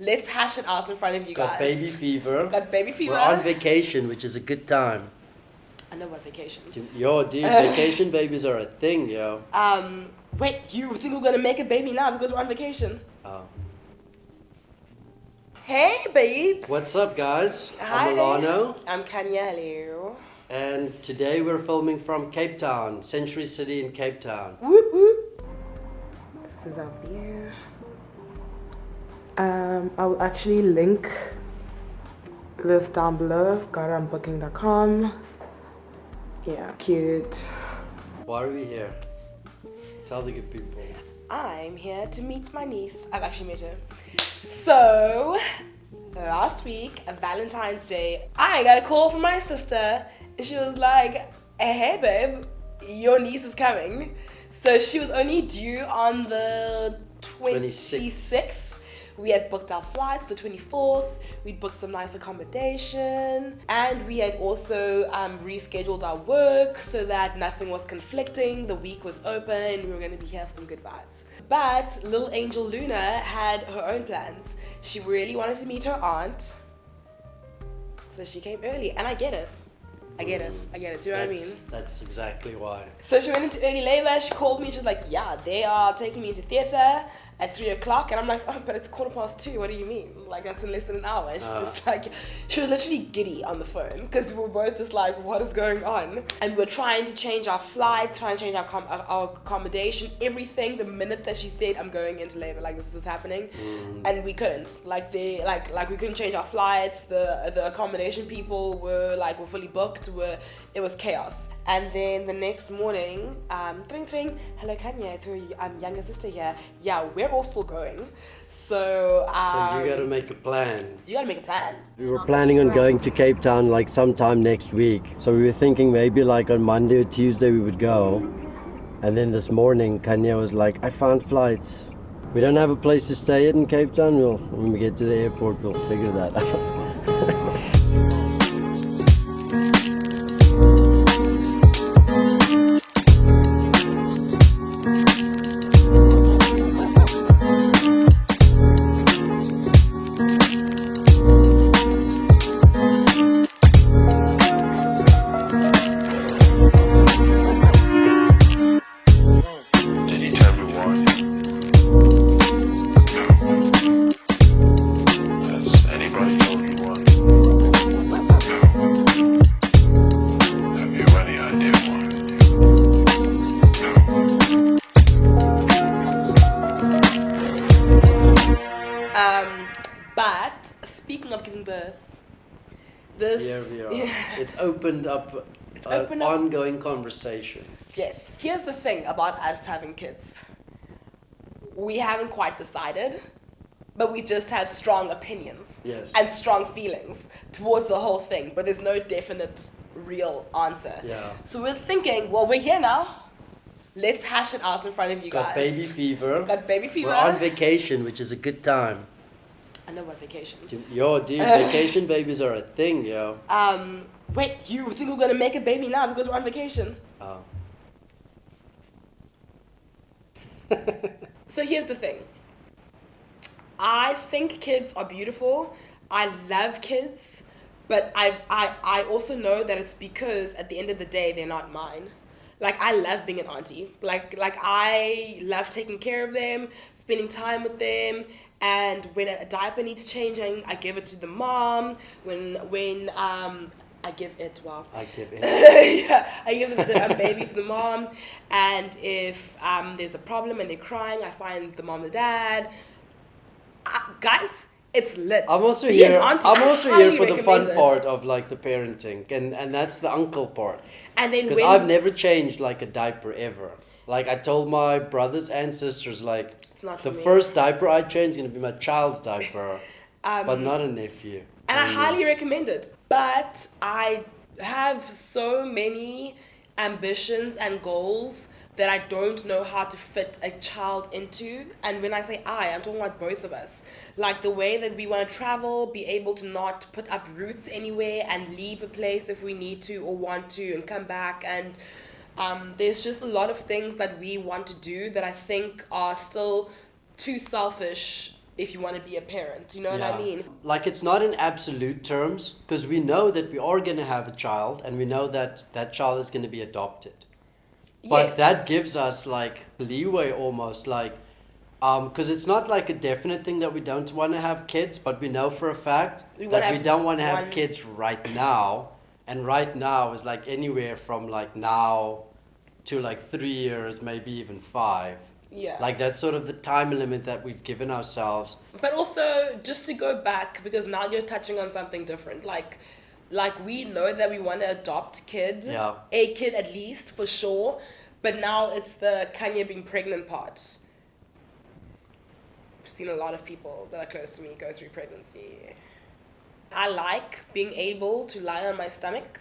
Let's hash it out in front of you guys. Got baby fever. Got baby fever. We're on vacation, which is a good time. I know about vacation. Yo, dude, vacation babies are a thing, yo. Wait, you think we're gonna make a baby now because we're on vacation? Oh. Hey, babes. What's up, guys? Hi. I'm Alano. I'm Khanya. Hello. And today we're filming from Cape Town, Century City in Cape Town. Whoop whoop. This is our view. I'll actually link this down below. Got it on booking.com. Yeah, cute. Why are we here? Tell the good people. I'm here to meet my niece. I've actually met her. So, last week, Valentine's Day, I got a call from my sister. She was like, hey babe, your niece is coming. So she was only due on the 26th. We had booked our flights for the 24th. We'd booked some nice accommodation. And we had also rescheduled our work so that nothing was conflicting. The week was open. We were going to be here for some good vibes. But little angel Luna had her own plans. She really wanted to meet her aunt. So she came early. And I get it. Do you know what I mean? That's exactly why. So she went into early labor. She called me. She was like, yeah, they are taking me into theatre at 3 o'clock. And I'm like, oh, but it's 2:15. What do you mean? Like, that's in less than an hour. She's just like, she was literally giddy on the phone because we were both just like, what is going on? And we were trying to change our flights, trying to change our accommodation, everything. The minute that she said, I'm going into labor, like this is happening. And we couldn't. Like we couldn't change our flights. The accommodation people were fully booked. It was chaos. And then the next morning, tring tring, hello Khanya, it's your younger sister here. Yeah, we're all still going. So you gotta make a plan. We were planning on going to Cape Town like sometime next week. So we were thinking maybe like on Monday or Tuesday we would go. And then this morning, Khanya was like, I found flights. We don't have a place to stay in Cape Town. When we get to the airport, we'll figure that out. But speaking of giving birth, Here we are. It's opened up an ongoing conversation. Yes. Here's the thing about us having kids. We haven't quite decided, but we just have strong opinions and strong feelings towards the whole thing, but there's no definite real answer. Yeah. So we're thinking, well, we're here now. Let's hash it out in front of you guys. Got baby fever. We're on vacation, which is a good time. I know about vacation. Yo, dude, vacation babies are a thing, yo. Wait, you think we're gonna make a baby now because we're on vacation? Oh. So here's the thing. I think kids are beautiful. I love kids, but I also know that it's because at the end of the day they're not mine. Like, I love being an auntie. Like I love taking care of them, spending time with them. And when a diaper needs changing, I give it to the mom. When I give it. Yeah, I give the baby to the mom. And if there's a problem and they're crying, I find the mom, the dad. Guys, it's lit. I'm also here for the fun part of like the parenting, and that's the uncle part. And then because I've never changed like a diaper ever. Like I told my brothers and sisters, like it's not the first diaper I change is gonna be my child's diaper, but not a nephew. And I highly recommend it. But I have so many ambitions and goals that I don't know how to fit a child into. And when I say I'm talking about both of us. Like the way that we want to travel, be able to not put up roots anywhere and leave a place if we need to or want to and come back. And there's just a lot of things that we want to do that I think are still too selfish if you want to be a parent. You know what I mean? Like, it's not in absolute terms, because we know that we are going to have a child, and we know that that child is going to be adopted. But Yes. that gives us like leeway almost, like, because it's not like a definite thing that we don't want to have kids, but we know for a fact that we don't want to have kids right now. And right now is like anywhere from like now to like 3 years, maybe even 5. Yeah. Like that's sort of the time limit that we've given ourselves. But also, just to go back, because now you're touching on something different. Like we know that we want to adopt a kid at least, for sure. But now it's the Khanya being pregnant part. I've seen a lot of people that are close to me go through pregnancy. I like being able to lie on my stomach.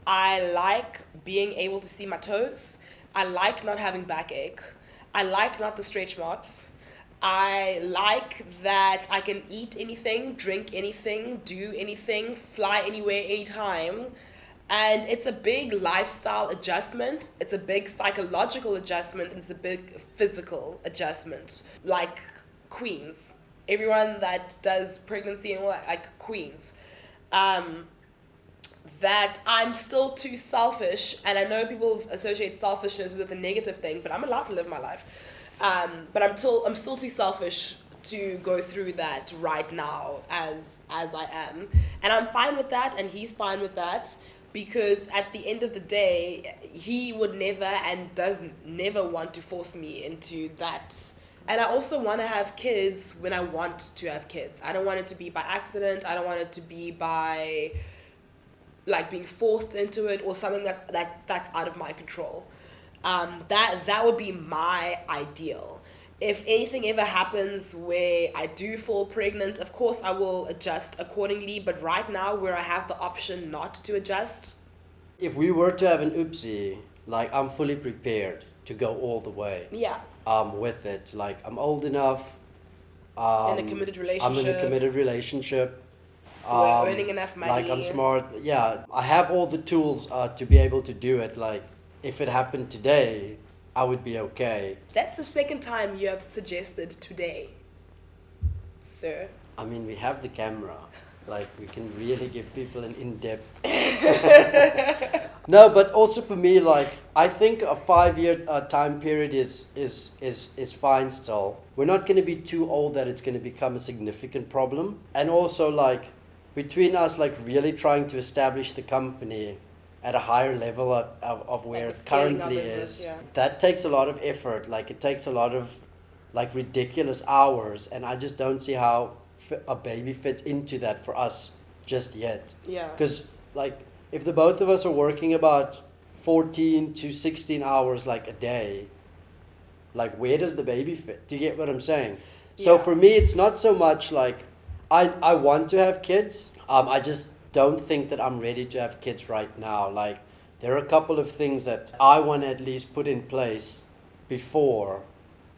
I like being able to see my toes. I like not having backache. I like not the stretch marks. I like that I can eat anything, drink anything, do anything, fly anywhere, anytime. And it's a big lifestyle adjustment. It's a big psychological adjustment. And it's a big physical adjustment. Like queens. Everyone that does pregnancy and all that, like queens. That I'm still too selfish, and I know people associate selfishness with a negative thing, but I'm allowed to live my life. But I'm still too selfish to go through that right now as I am, and I'm fine with that, and he's fine with that, because at the end of the day, he would never and does never want to force me into that. And I also want to have kids when I want to have kids. I don't want it to be by accident. I don't want it to be by like being forced into it or something that's out of my control. That would be my ideal. If anything ever happens where I do fall pregnant, of course I will adjust accordingly. But right now, where I have the option not to adjust, if we were to have an oopsie, like I'm fully prepared to go all the way. Yeah. With it, like I'm old enough. In a committed relationship. I'm in a committed relationship. We're earning enough money. Like I'm smart. Yeah, I have all the tools to be able to do it. Like if it happened today, I would be okay. That's the second time you have suggested today, sir. I mean, we have the camera. Like we can really give people an in-depth. No, but also for me, like I think a 5-year time period is fine still. We're not going to be too old that it's going to become a significant problem. And also like between us, like really trying to establish the company at a higher level of where like it currently business, is. yeah. That takes a lot of effort. Like it takes a lot of like ridiculous hours, and I just don't see how a baby fits into that for us just yet. Yeah. Because like if the both of us are working about 14 to 16 hours like a day, like where does the baby fit? Do you get what I'm saying? So for me, it's not so much like I want to have kids. I just don't think that I'm ready to have kids right now. Like there are a couple of things that I want to at least put in place before,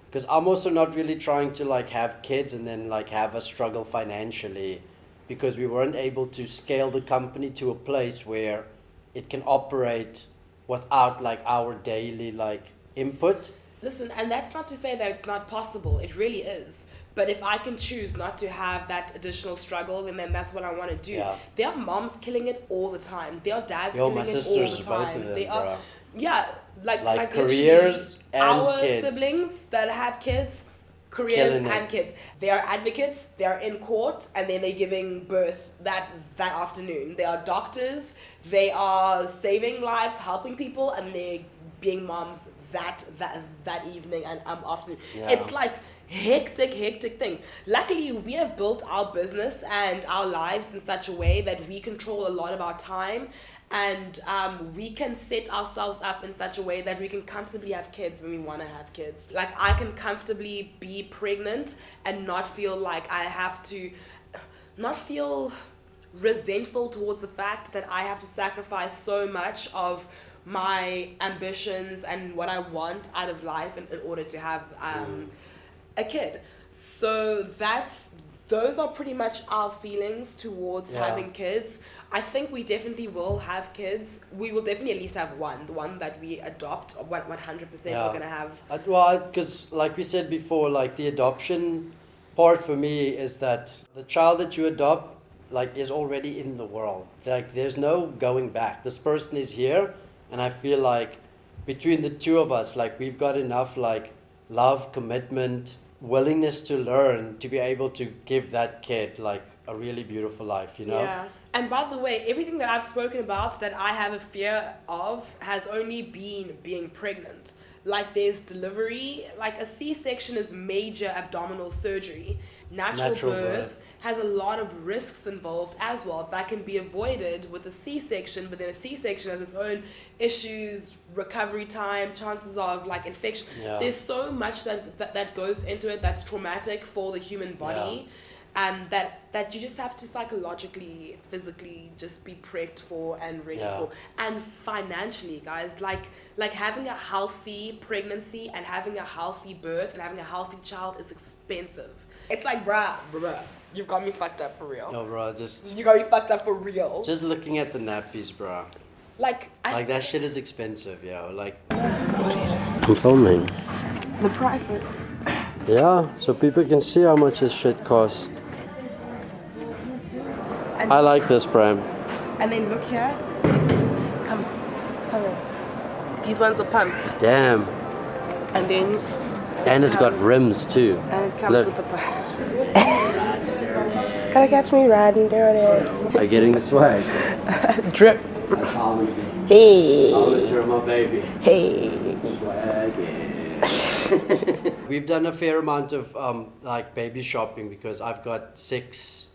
because I'm also not really trying to like have kids and then like have a struggle financially, because we weren't able to scale the company to a place where it can operate without like our daily like input. Listen, and that's not to say that it's not possible. It really is. But if I can choose not to have that additional struggle, then that's what I want to do. Yeah. There are moms killing it all the time. There are dads Yo, killing my it sisters, all the both time. of them, They are, bro. yeah, like careers and our kids. siblings that have kids, careers Killing and it. kids. They are advocates. They are in court, and then they're giving birth that afternoon. They are doctors. They are saving lives, helping people, and they're being moms that evening and afternoon. Yeah. It's like hectic things. Luckily, we have built our business and our lives in such a way that we control a lot of our time, and we can set ourselves up in such a way that we can comfortably have kids when we want to have kids. Like I can comfortably be pregnant and not feel like I have to, not feel resentful towards the fact that I have to sacrifice so much of my ambitions and what I want out of life in order to have a kid. So those are pretty much our feelings towards having kids. I think we definitely will have kids. We will definitely at least have one, the one that we adopt. 100% we're gonna have. Well, because like we said before, like the adoption part for me is that the child that you adopt like is already in the world. Like there's no going back. This person is here, and I feel like between the two of us, like we've got enough like love, commitment, willingness to learn to be able to give that kid like a really beautiful life, you know? Yeah. And by the way, everything that I've spoken about that I have a fear of has only been being pregnant. Like there's delivery, like a C-section is major abdominal surgery. Natural birth has a lot of risks involved as well that can be avoided with a C-section, but then a C-section has its own issues, recovery time, chances of like infection. Yeah. There's so much that goes into it that's traumatic for the human body. Yeah. And that you just have to psychologically, physically just be prepped for and ready for. And financially, guys, like having a healthy pregnancy and having a healthy birth and having a healthy child is expensive. It's like, bruh, you've got me fucked up for real. No, bro, just... You got me fucked up for real. Just looking at the nappies, bro. Like that shit is expensive, yo. Like... I'm filming. The prices. Yeah, so people can see how much this shit costs. I like this, Bram. And then look here. Come here. These ones are pumped. Damn. And then... And it's got rims too. And it comes with the pump. Gotta catch me riding dirty. Are you getting the swag? Drip. Hey. I'll my baby. Hey. We've done a fair amount of like baby shopping because I've got 6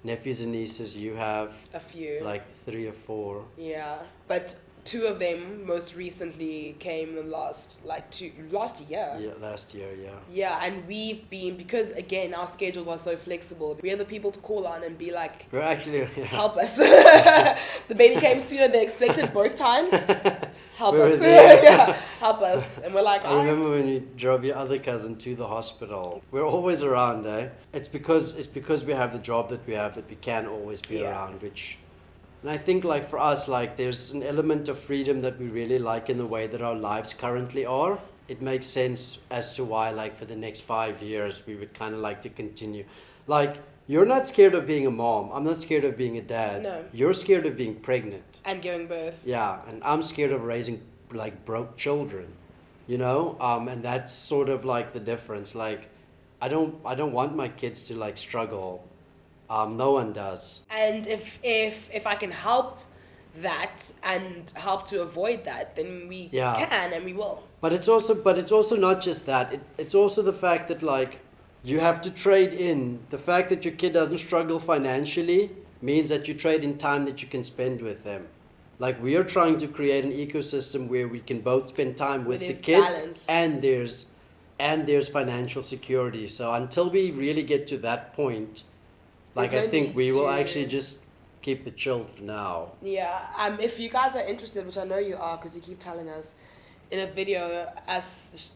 nephews and nieces. You have a few, like 3 or 4. Yeah, but 2 of them most recently came in last year. Yeah, last year, yeah. Yeah, and we've been, because again our schedules are so flexible, we're the people to call on and be like, we're actually help us. The baby came sooner than expected both times. Help us. Yeah, help us. And we're like, I remember when you drove your other cousin to the hospital. We're always around, eh? It's because we have the job that we have that we can always be around, which... And I think like for us, like there's an element of freedom that we really like in the way that our lives currently are. It makes sense as to why like for the next 5 years we would kind of like to continue. Like you're not scared of being a mom. I'm not scared of being a dad. No. You're scared of being pregnant. And giving birth. Yeah, and I'm scared of raising like broke children, you know? And that's sort of like the difference. Like I don't want my kids to like struggle. No one does. And if I can help that and help to avoid that, then we can and we will. But it's also not just that. It's also the fact that like you have to trade in the fact that your kid doesn't struggle financially means that you trade in time that you can spend with them. Like we are trying to create an ecosystem where we can both spend time with the kids and there's financial security. So until we really get to that point, like I think we will actually just keep it chill for now. Yeah. If you guys are interested, which I know you are, because you keep telling us in a video, as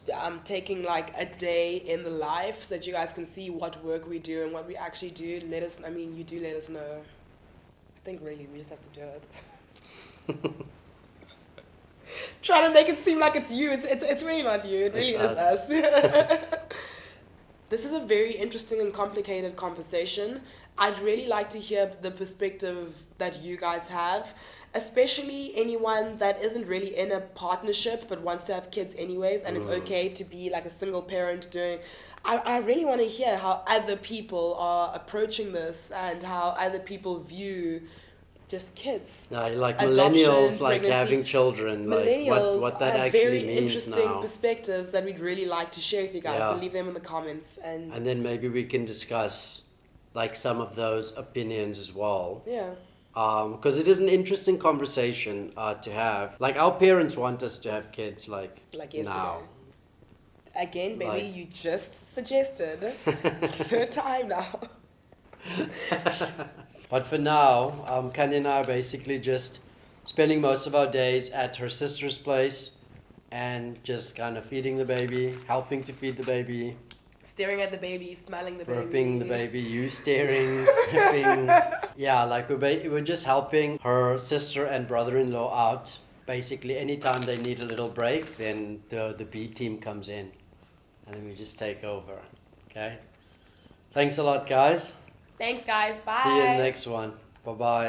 taking like a day in the life, so that you guys can see what work we do and what we actually do. Let us. I mean, you do let us know. I think really we just have to do it. Trying to make it seem like it's you. It's really not you. It really is us. This is a very interesting and complicated conversation. I'd really like to hear the perspective that you guys have, especially anyone that isn't really in a partnership but wants to have kids anyways and is okay to be like a single parent doing... I really want to hear how other people are approaching this and how other people view just kids. Like adoption, millennials, like pregnancy. Having children, Millennials like what that have actually very means interesting now. perspectives that we'd really like to share with you guys. So leave them in the comments and then maybe we can discuss like some of those opinions as well. Yeah. Because it is an interesting conversation to have. Like our parents want us to have kids like yesterday. now. Again, baby, you just suggested. 3rd time now. But for now, Khanya and I are basically just spending most of our days at her sister's place and just kind of feeding the baby, helping to feed the baby. Staring at the baby, smelling the baby. Burping the baby, you staring, sniffing. Yeah, like we're just helping her sister and brother-in-law out. Basically, anytime they need a little break, then the B team comes in. And then we just take over, okay? Thanks a lot, guys. Thanks, guys. Bye. See you in the next one. Bye bye.